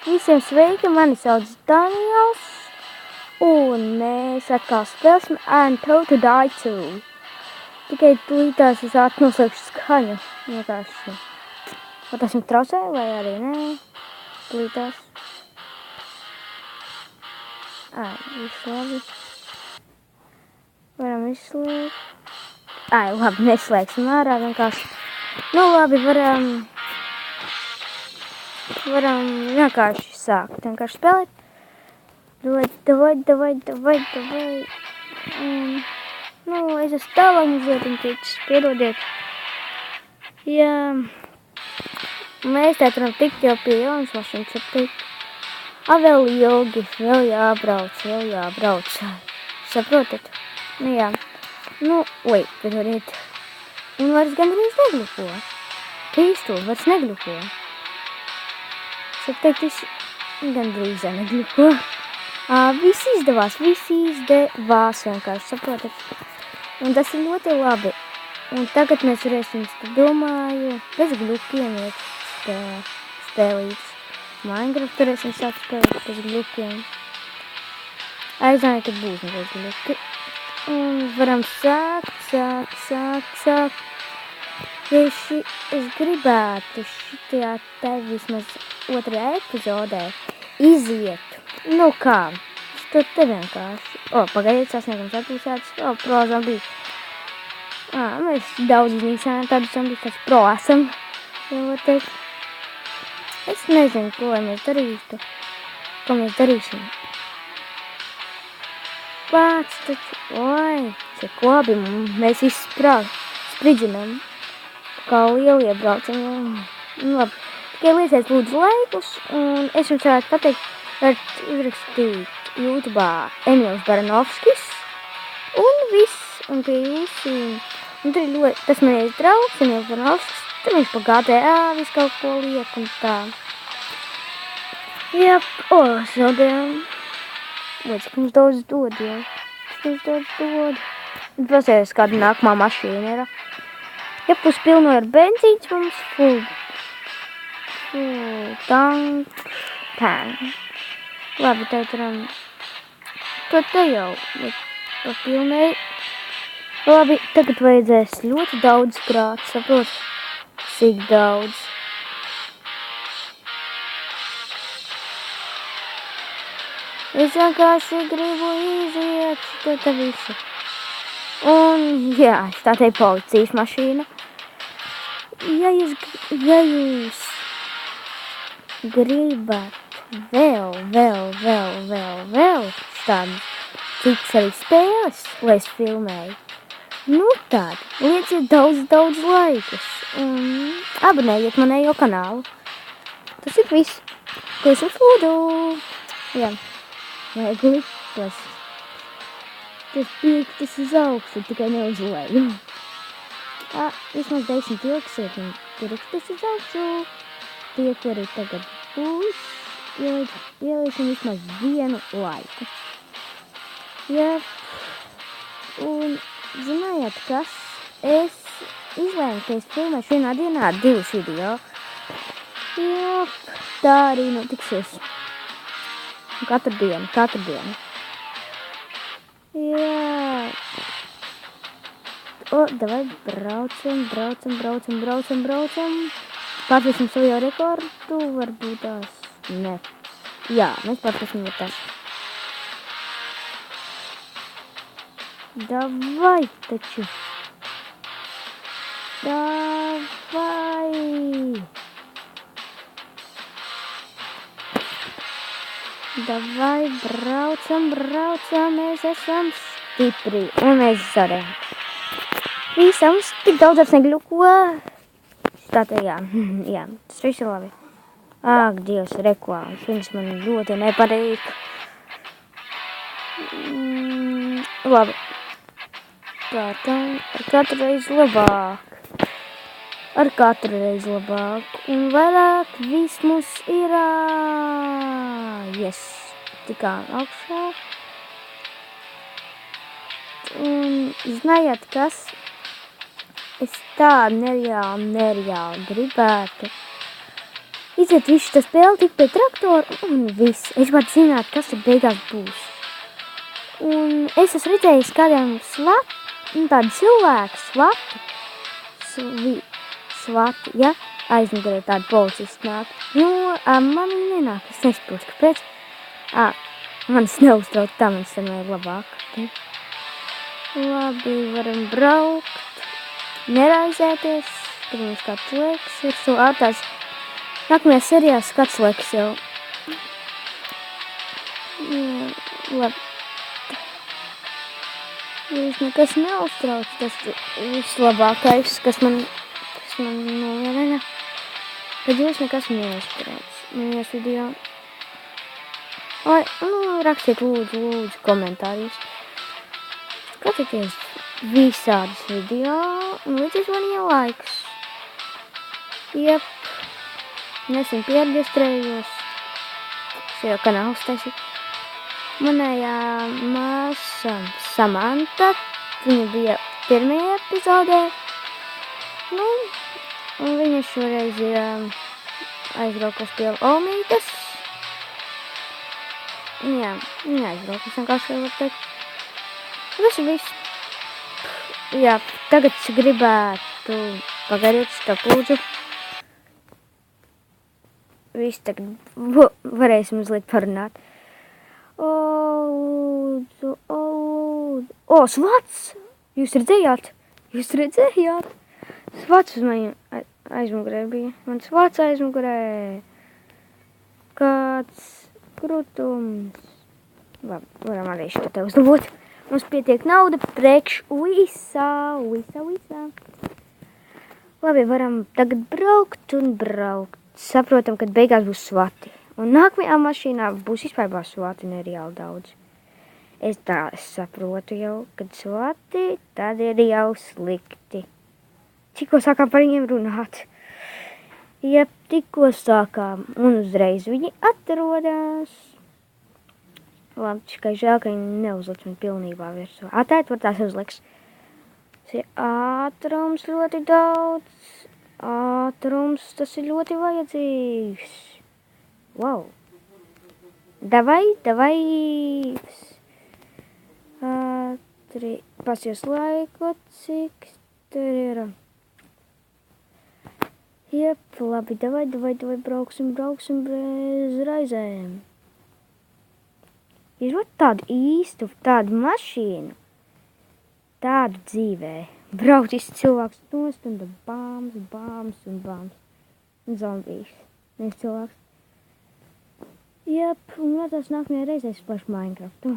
Visiem sveiki, mani sauc Daniels, un mēs atkal spēlēsim And How to Die Too. Tikai tūlītās es atnoslēgšu skaņu, vienkārši. Vai tas jums traucē, vai arī nē? Tūlītās. Viss labi. Varam izslēgt. Labi, neslēgsim ārā vienkārši. Nu, labi, varam vienkārši sākt. Vienkārši spēlēt. Davai. Es esmu tālāk mazliet un ticis, piedodiet. Jā. Mēs tā varam tikt jau pie jaunas mašīnas, var teikt. Vēl ilgi, vēl jābrauc. Saprotat? Nu jā. Piedodiet. Un vairs gandrīz neglupo. Pīstuli vairs neglupo. Teikt, gandrīz neglupo. Viss izdevās vienkārši, saprotat. Un tas ir ļoti labi. Un tagad mēs varēsim, domāju, bez glukiem iet spēlīts. Minecraft varēsim sākt spēlēt bez glukiem. Aizāju, kad būs bez gluki. Un varam sākt. Tieši es gribētu šitajā te vismaz otrajā epizodē iziet. Nu kā? Tur te vienkārši. Pagaidiet, sasniegums atpūsēts. Pro zombiju. Mēs daudz iznīcinājām tādu zombiju, kas pro esam. Jau teikt. Es nezinu, ko mēs darītu. Ko mēs darīsim. Pats taču. Cik labi. Mēs spridzinām. Kā lielie braucam. Labi. Tikai lieciet lūdzu laikus. Un es jums varētu pateikt, varat uzrakstīt YouTube'ā Emīls Baranovskis. Un viss. Un pie jūsu. Un tur ir ļoti. Tas man ir draugs, Emīls Baranovskis. Tur viņš pa GTA visu kaut ko liek un tā. Jā. Zaudējām. Cik mums daudz dod, jā. Un pasēs, kāda nākamā mašīna ir. Ja puspilno ir benzīns mums, full tank. Labi, tā varam. To te jau papilnēju. Labi, tagad vajadzēs ļoti daudz krāt, saprot? Cik daudz. Es vienkārši gribu iziet šitā visu. Un, jā, tā te ir policijas mašīna. Ja jūs gribat vēl štādu citas arī spēles, lai es filmēju, nu tad, lieciet daudz laikus un abonējiet manējo kanālu. Tas ir viss, ko es jums lūdzu. Jā, viegli, tas piektas uz augstu, tikai ne uz leju. Vismaz 10 ilgsiet un piektas uz augstu. Tie, kuri tagad būs, ieliesim vismaz vienu laiku. Jā, un zinājāt, kas? Es izlēmu, ka es filmēšu vienā dienā 2 video. Jā, tā arī notiksies. Katru dienu. Jā. Davai braucam. Pārtiesim savu jau rekordu, varbūt tās. Ne. Jā, mēs pārtiesim jau tās. Davai taču. Davai, braucam, mēs esam stipri. Un mēs zarējam. Visam tik daudz ar negļuko. Tātad jā, tas viss ir labi. Dievs, reklāmas, viņas man ļoti nepatīk. Labi. Tā, ar katru reizi labāk. Un vairāk viss mums ir. Yes, tikām augšā. Un zinājāt, kas? Es tā nereāli gribētu Iziet visu to spēli, tik pie traktora un viss. Es pat zinātu, kas tur beigās būs. Un es esmu redzējis kādiem tādu cilvēku svati, ja aizmugurē tādu policistu nāk. Jo man nenāk, es nesaprotu, kāpēc. Manis neuztrauc, tā man sanāja labāk. Labi, varam braukt, neraizēties, kad mums kāds liekas ir so ārtās. Nākamajā serijā skats liekas jau. Jā, labi. Jūs nekas neuztrauc, tas vislabākais, kas man nomierina. Kad jūs nekas neuztrauc. Manījās video. Rakstiet lūdzu komentārus. Skatieties visādus video un līdzies man ielaiks. Jep. Nesen pierģestrējos. Šajā kanālu taisīt. Manējā māsa Samanta, viņa bija pirmajā epizodē. Un viņa šoreiz ir aizbraukus pie Olmītes. Jā, viņa aizbraukus, vienkārši var teikt. Tas ir viss. Jā, tagad es gribētu pagariet šo lūdzu. Viss tagad varēsim mazliet parunāt. Lūdzu. Svats! Jūs redzējāt? Svats uz mani aizmugurē bija. Man svats aizmugurē. Kāds krutums. Labi, varam arī šo te uzlabot. Mums pietiek nauda priekš visā. Labi, varam tagad braukt un braukt. Saprotam, kad beigās būs svati. Un nākamajā mašīnā būs vispār svati nereāli daudz. Es saprotu jau, kad svati, tad ir jau slikti. Tikko sākām par viņiem runāt. Ja tikko sākām un uzreiz viņi atrodas. Labi, tikai žēl, ka viņi neuzliks man pilnībā virsū. Tēt var tās uzliks. Ātrums ļoti daudz. Ātrums, tas ir ļoti vajadzīgs. Wow. Davai. Ātri. Pasies laiku, cik tur ir. Jep, labi, davai, brauksim bez raizēm. Ir tādu mašīnu, tādu dzīvē. Braukt visu cilvēks nost un bāms. Un zombijs. Nevis cilvēks. Jep, un vēlētās nākamajā reizē spēšu Minecraftu.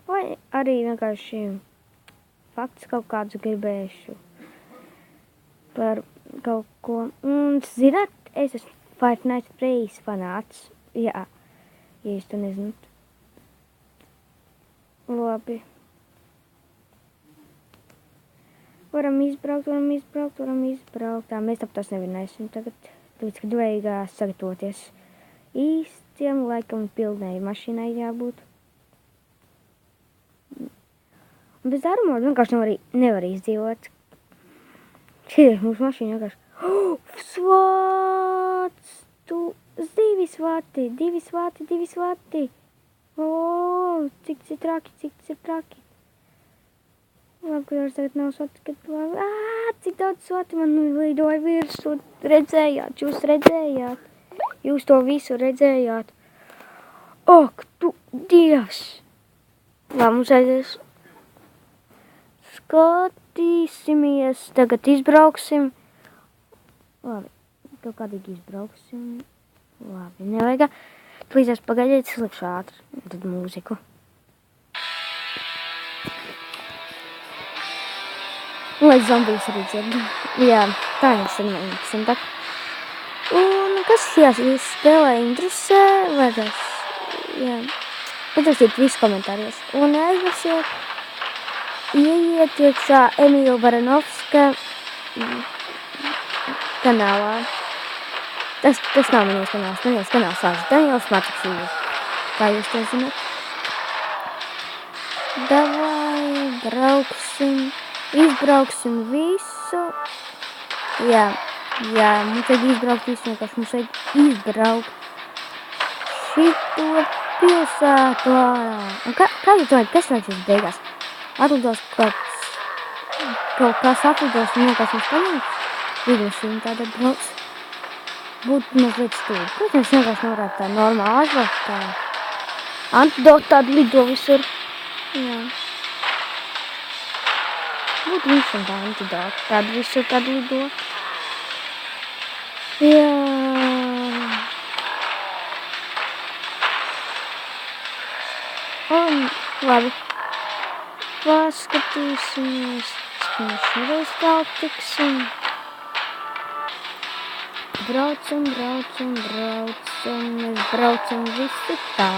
Vai arī vienkārši fakts kaut kādus gribēšu par kaut ko. Un, zināt, es esmu Five Nights at Freddy's fanāts. Jā, ja jūs to nezināt. Labi. Varam izbraukt. Tā, mēs ap tās nevinēsim tagad. Tāpēc, kad vajag sagatavoties. Īstiem laikam pildnēji mašīnai jābūt. Un bez armora vienkārši nevar izdzīvot. Šī ir mūsu mašīna vienkārši. Svāts! Divi svāti! Cik traki! Labi, ka vairs tagad nav svati, kad labi. Cik daudz svati man lidoja virsū. Jūs redzējāt. Jūs to visu redzējāt. Ak, tu Dievs! Labi, mums aizies. Skatīsimies. Tagad izbrauksim. Labi, kaut kādīgi izbrauksim. Labi, nevajag. Līdzās pagaidiet, es likšu ātri. Tad mūziku. Un lai zombijas arī dzird. Jā, tā ir sanāksim tā. Un kas šajā spēlē interesē, vajadzēs, jā, uzrakstīt visu komentāros. Un aizmirsiet, ieiet iekšā Emīla Baranovska kanālā. Tas nav manies kanāls. Manies kanāls sauc Daniels Matiksīvs. Kā jūs to zināt? Davai, izbrauksim visu. Jā, Jā, mums vajag izbraukt visu vienkārši. Mums vajag izbraukt šito pilsētu ārā. Un kā jūs domājat, kas vajag beigās? Atlidos kaut kas atlidos un vienkārši mums paņems? Lidmašīna tāda brauc. Būtu mazliet stūri. Protams, vienkārši nevarētu tā normāli aizvākt tā. Antidoti tādu lido visur. Jā. Būtu visam tā antidoti. Tādu visur tādu lido. Jā. Un labi. Paskatīsimies. Mēs šoreiz tālāk tiksim. Braucam. Mēs braucam visi tā.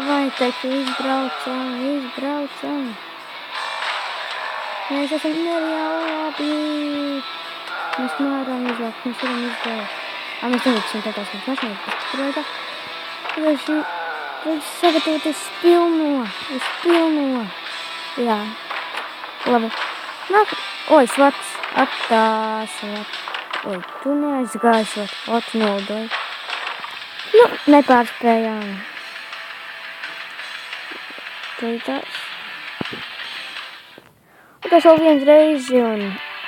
Vai taču izbraucam. Mēs esam nereāli labi. Mēs varam izbraukt. Mēs neliksim tā tās mums mašīnas. Vajag sagatavoties pilno. Jā. Labi. Nāk. Oi, svats. Attās. Oi, tu neaizgāji svats. Ots noldoji. Nu, nepārspējām. Tās. Un tas vēl viens reizi un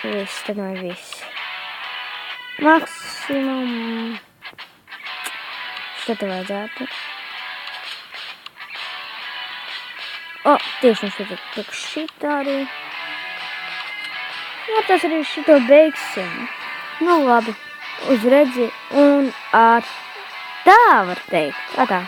viss, tad nav viss. Maksimum. Šeit vajadzētu. Tieši mums vajag šitā arī. Jā, tas arī šito beigsim. Nu labi, uz redzi un tā var teikt. Tā.